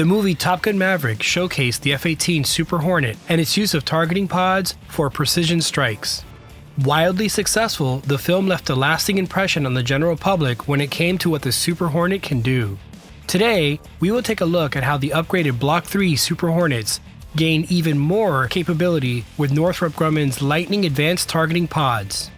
The movie Top Gun Maverick showcased the F-18 Super Hornet and its use of targeting pods for precision strikes. Wildly successful, the film left a lasting impression on the general public when it came to what the Super Hornet can do. Today, we will take a look at how the upgraded Block 3 Super Hornets gain even more capability with Northrop Grumman's Lightning Advanced Targeting Pods,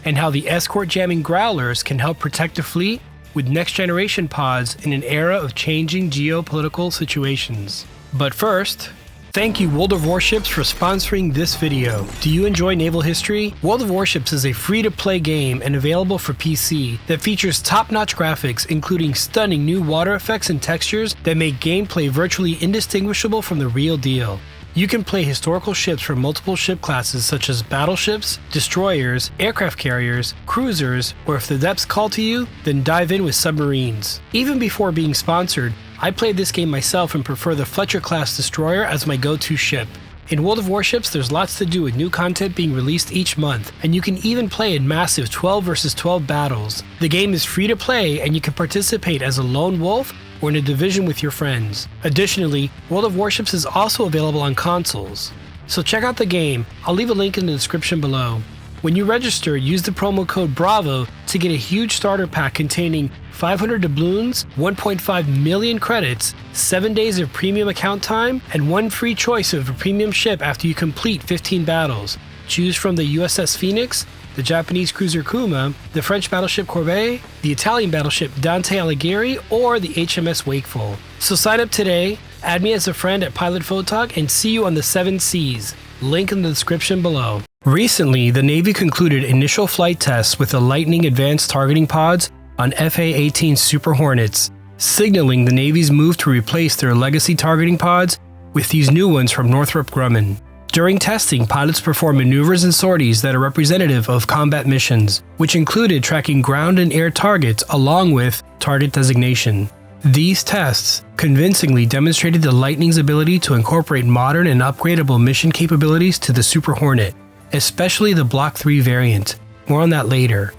and how the Escort Jamming Growlers can help protect the fleet with next-generation pods in an era of changing geopolitical situations. But first, thank you World of Warships for sponsoring this video. Do you enjoy naval history? World of Warships is a free-to-play game and available for PC that features top-notch graphics, including stunning new water effects and textures that make gameplay virtually indistinguishable from the real deal. You can play historical ships from multiple ship classes such as battleships, destroyers, aircraft carriers, cruisers, or if the depths call to you, then dive in with submarines. Even before being sponsored, I played this game myself and prefer the Fletcher-class destroyer as my go-to ship. In World of Warships, there's lots to do with new content being released each month, and you can even play in massive 12 vs 12 battles. The game is free to play, and you can participate as a lone wolf or in a division with your friends. Additionally, World of Warships is also available on consoles. So check out the game. I'll leave a link in the description below. When you register, use the promo code BRAVO to get a huge starter pack containing 500 doubloons, 1.5 million credits, 7 days of premium account time, and one free choice of a premium ship after you complete 15 battles. Choose from the USS Phoenix, the Japanese cruiser Kuma, the French battleship Courbet, the Italian battleship Dante Alighieri, or the HMS Wakeful. So sign up today, add me as a friend at PilotPhotog, and see you on the 7 Seas. Link in the description below. Recently, the Navy concluded initial flight tests with the Lightning Advanced Targeting Pods on FA-18 Super Hornets, signaling the Navy's move to replace their legacy targeting pods with these new ones from Northrop Grumman. During testing, pilots performed maneuvers and sorties that are representative of combat missions, which included tracking ground and air targets along with target designation. These tests convincingly demonstrated the Lightning's ability to incorporate modern and upgradable mission capabilities to the Super Hornet, especially the Block 3 variant. More on that later.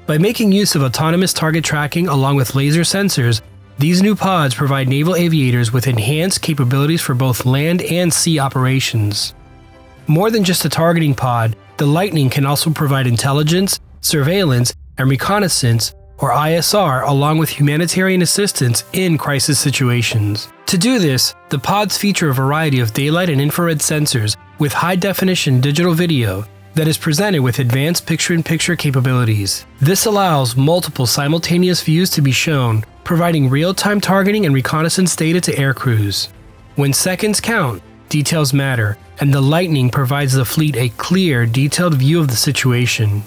By making use of autonomous target tracking along with laser sensors, these new pods provide naval aviators with enhanced capabilities for both land and sea operations. More than just a targeting pod, the Lightning can also provide intelligence, surveillance, and reconnaissance, or ISR, along with humanitarian assistance in crisis situations. To do this, the pods feature a variety of daylight and infrared sensors with high-definition digital video that is presented with advanced picture-in-picture capabilities. This allows multiple simultaneous views to be shown, providing real-time targeting and reconnaissance data to air crews. When seconds count, details matter, and the Lightning provides the fleet a clear, detailed view of the situation.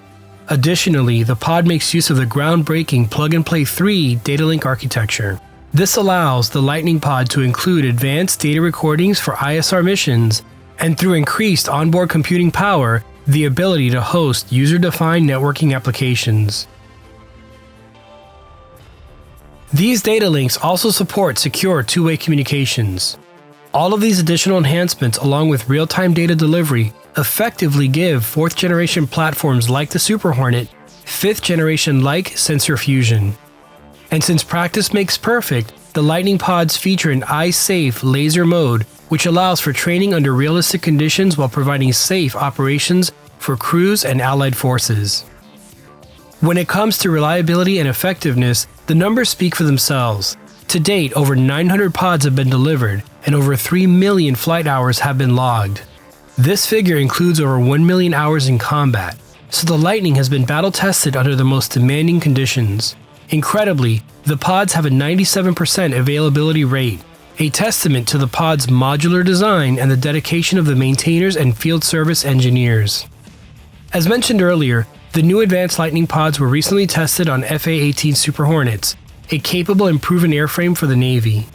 Additionally, the pod makes use of the groundbreaking plug-and-play 3 data link architecture. This allows the Lightning Pod to include advanced data recordings for ISR missions, and through increased onboard computing power, the ability to host user-defined networking applications. These data links also support secure two-way communications. All of these additional enhancements, along with real-time data delivery, effectively give 4th-generation platforms like the Super Hornet 5th-generation-like sensor fusion. And since practice makes perfect, the Lightning Pods feature an eye-safe laser mode, which allows for training under realistic conditions while providing safe operations for crews and allied forces. When it comes to reliability and effectiveness, the numbers speak for themselves. To date, over 900 pods have been delivered, and over 3 million flight hours have been logged. This figure includes over 1 million hours in combat, so the Lightning has been battle-tested under the most demanding conditions. Incredibly, the pods have a 97% availability rate, a testament to the pod's modular design and the dedication of the maintainers and field service engineers. As mentioned earlier, the new advanced Lightning Pods were recently tested on FA-18 Super Hornets, a capable and proven airframe for the Navy.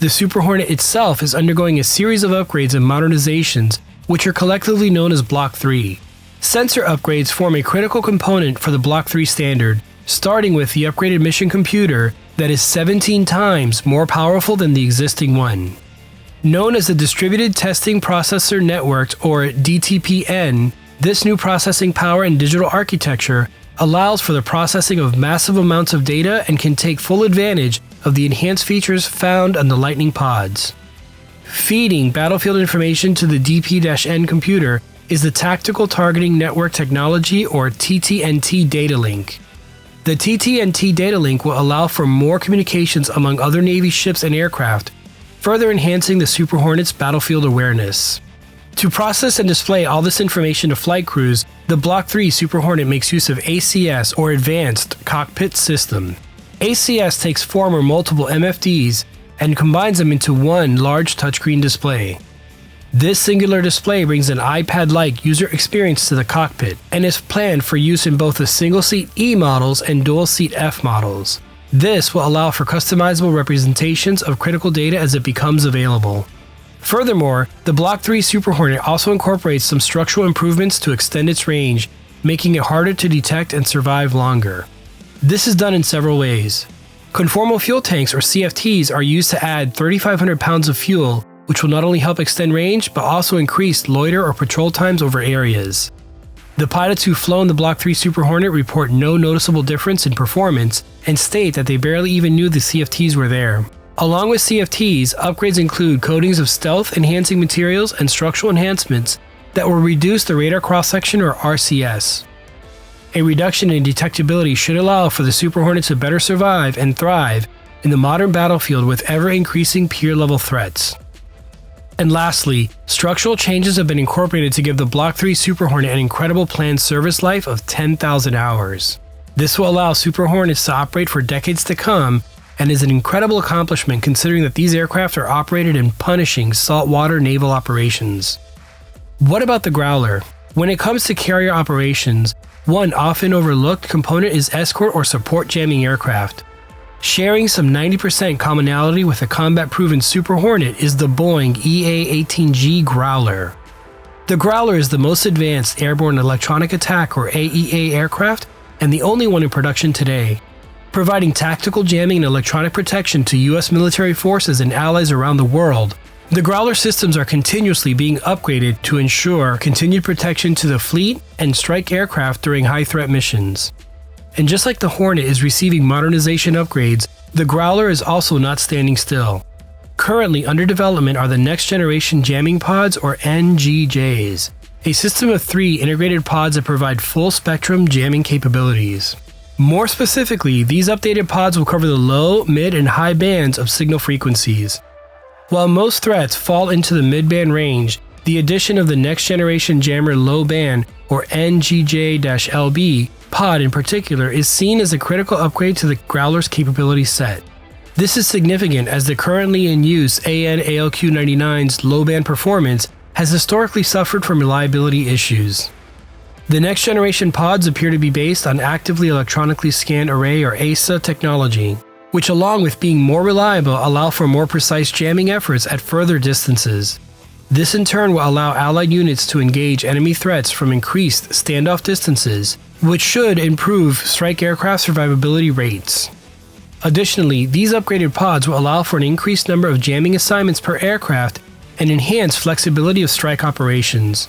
The Super Hornet itself is undergoing a series of upgrades and modernizations, which are collectively known as Block 3. Sensor upgrades form a critical component for the Block 3 standard, starting with the upgraded mission computer that is 17 times more powerful than the existing one. Known as the Distributed Testing Processor Network, or DTPN, this new processing power and digital architecture allows for the processing of massive amounts of data and can take full advantage of the enhanced features found on the Lightning Pods. Feeding battlefield information to the DP-N computer is the Tactical Targeting Network Technology, or TTNT data link. The TTNT data link will allow for more communications among other Navy ships and aircraft, further enhancing the Super Hornet's battlefield awareness. To process and display all this information to flight crews, the Block 3 Super Hornet makes use of ACS, or Advanced Cockpit System. ACS takes form or multiple MFDs and combines them into one large touchscreen display. This singular display brings an iPad-like user experience to the cockpit and is planned for use in both the single-seat E models and dual-seat F models. This will allow for customizable representations of critical data as it becomes available. Furthermore, the Block 3 Super Hornet also incorporates some structural improvements to extend its range, making it harder to detect and survive longer. This is done in several ways. Conformal fuel tanks, or CFTs, are used to add 3,500 pounds of fuel, which will not only help extend range, but also increase loiter or patrol times over areas. The pilots who've flown the Block 3 Super Hornet report no noticeable difference in performance and state that they barely even knew the CFTs were there. Along with CFTs, upgrades include coatings of stealth-enhancing materials and structural enhancements that will reduce the radar cross-section, or RCS. A reduction in detectability should allow for the Super Hornet to better survive and thrive in the modern battlefield with ever-increasing peer-level threats. And lastly, structural changes have been incorporated to give the Block 3 Super Hornet an incredible planned service life of 10,000 hours. This will allow Super Hornets to operate for decades to come, and is an incredible accomplishment considering that these aircraft are operated in punishing saltwater naval operations. What about the Growler? When it comes to carrier operations, one often overlooked component is escort or support jamming aircraft. Sharing some 90% commonality with a combat-proven Super Hornet is the Boeing EA-18G Growler. The Growler is the most advanced airborne electronic attack, or AEA, aircraft, and the only one in production today, providing tactical jamming and electronic protection to U.S. military forces and allies around the world. The Growler systems are continuously being upgraded to ensure continued protection to the fleet and strike aircraft during high-threat missions. And just like the Hornet is receiving modernization upgrades, the Growler is also not standing still. Currently under development are the Next Generation Jamming Pods, or NGJs, a system of 3 integrated pods that provide full-spectrum jamming capabilities. More specifically, these updated pods will cover the low, mid, and high bands of signal frequencies. While most threats fall into the mid-band range, the addition of the Next Generation Jammer Low Band, or NGJ-LB, pod in particular is seen as a critical upgrade to the Growler's capability set. This is significant as the currently in use AN/ALQ-99's low-band performance has historically suffered from reliability issues. The next generation pods appear to be based on actively electronically scanned array, or AESA technology, which along with being more reliable allow for more precise jamming efforts at further distances. This in turn will allow allied units to engage enemy threats from increased standoff distances, which should improve strike aircraft survivability rates. Additionally, these upgraded pods will allow for an increased number of jamming assignments per aircraft and enhance flexibility of strike operations.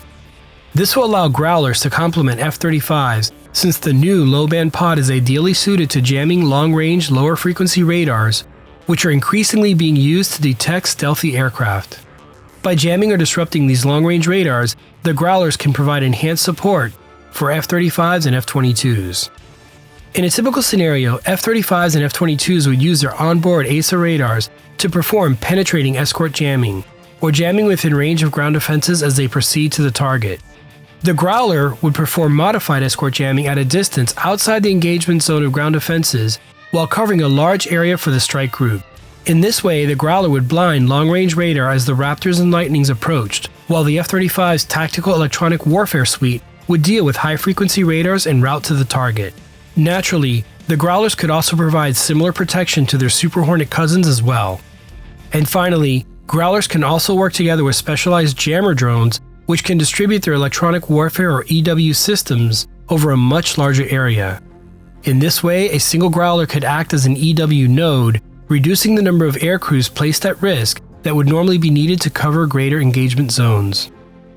This will allow Growlers to complement F-35s, since the new low-band pod is ideally suited to jamming long-range, lower-frequency radars, which are increasingly being used to detect stealthy aircraft. By jamming or disrupting these long-range radars, the Growlers can provide enhanced support for F-35s and F-22s. In a typical scenario, F-35s and F-22s would use their onboard AESA radars to perform penetrating escort jamming, or jamming within range of ground defenses as they proceed to the target. The Growler would perform modified escort jamming at a distance outside the engagement zone of ground defenses while covering a large area for the strike group. In this way, the Growler would blind long-range radar as the Raptors and Lightnings approached, while the F-35's tactical electronic warfare suite would deal with high-frequency radars en route to the target. Naturally, the Growlers could also provide similar protection to their Super Hornet cousins as well. And finally, Growlers can also work together with specialized jammer drones, which can distribute their electronic warfare or EW systems over a much larger area. In this way, a single Growler could act as an EW node, reducing the number of air crews placed at risk that would normally be needed to cover greater engagement zones.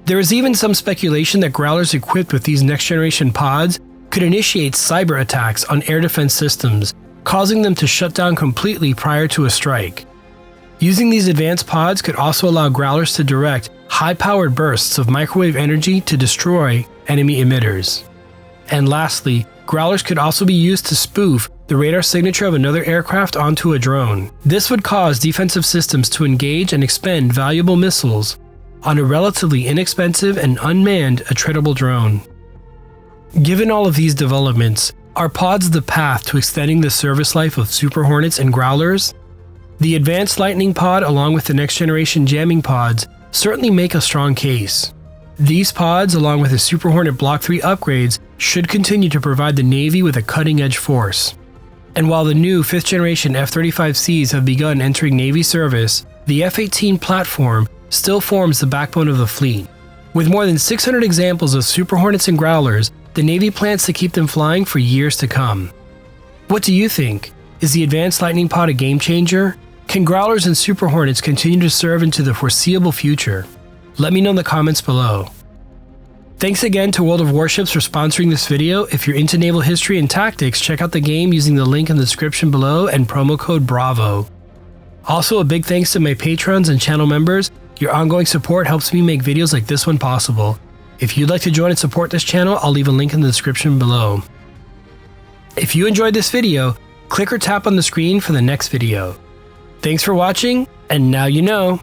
There is even some speculation that Growlers equipped with these next-generation pods could initiate cyber attacks on air defense systems, causing them to shut down completely prior to a strike. Using these advanced pods could also allow Growlers to direct high-powered bursts of microwave energy to destroy enemy emitters. And lastly, Growlers could also be used to spoof the radar signature of another aircraft onto a drone. This would cause defensive systems to engage and expend valuable missiles on a relatively inexpensive and unmanned attritable drone. Given all of these developments, are pods the path to extending the service life of Super Hornets and Growlers? The advanced LITENING Pod along with the next generation jamming pods certainly make a strong case. These pods, along with the Super Hornet Block 3 upgrades, should continue to provide the Navy with a cutting-edge force. And while the new 5th generation F-35Cs have begun entering Navy service, the F-18 platform still forms the backbone of the fleet. With more than 600 examples of Super Hornets and Growlers, the Navy plans to keep them flying for years to come. What do you think? Is the advanced LITENING Pod a game changer? Can Growlers and Super Hornets continue to serve into the foreseeable future? Let me know in the comments below. Thanks again to World of Warships for sponsoring this video. If you're into naval history and tactics, check out the game using the link in the description below and promo code BRAVO. Also, a big thanks to my patrons and channel members. Your ongoing support helps me make videos like this one possible. If you'd like to join and support this channel, I'll leave a link in the description below. If you enjoyed this video, click or tap on the screen for the next video. Thanks for watching, and now you know.